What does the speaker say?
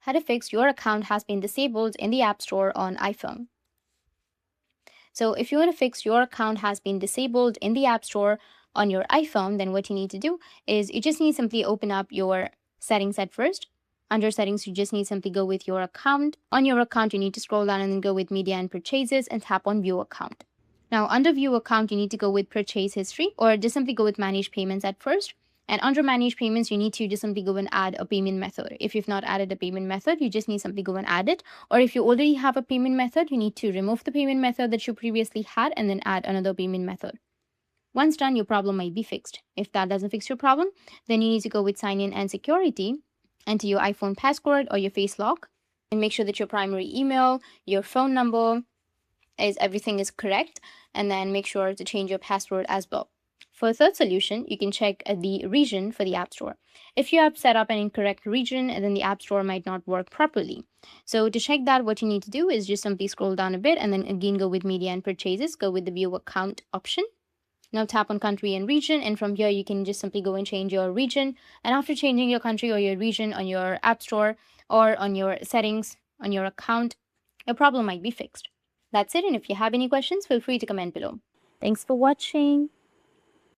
how to fix your account has been disabled in the App Store on iPhone. So if you want to fix your account has been disabled in the App Store on your iPhone, then what you need to do is you just need to simply open up your settings at first. Under settings, you just need to simply go with your account. On your account, you need to scroll down and then go with media and purchases and tap on view account. Now under view account, you need to go with purchase history or just simply go with manage payments at first. And under manage payments, you need to just simply go and add a payment method. If you've not added a payment method, you just need simply go and add it. Or if you already have a payment method, you need to remove the payment method that you previously had and then add another payment method. Once done, your problem might be fixed. If that doesn't fix your problem, then you need to go with sign in and security, enter your iPhone password or your face lock, and make sure that your primary email, your phone number, everything is correct, and then make sure to change your password as well. For a third solution, you can check the region for the App Store. If you have set up an incorrect region, then the App Store might not work properly. So to check that, what you need to do is just simply scroll down a bit and then again go with media and purchases, go with the view account option. Now tap on country and region, and from here you can just simply go and change your region. And after changing your country or your region on your App Store or on your settings on your account, your problem might be fixed. That's it, and if you have any questions, feel free to comment below. Thanks for watching.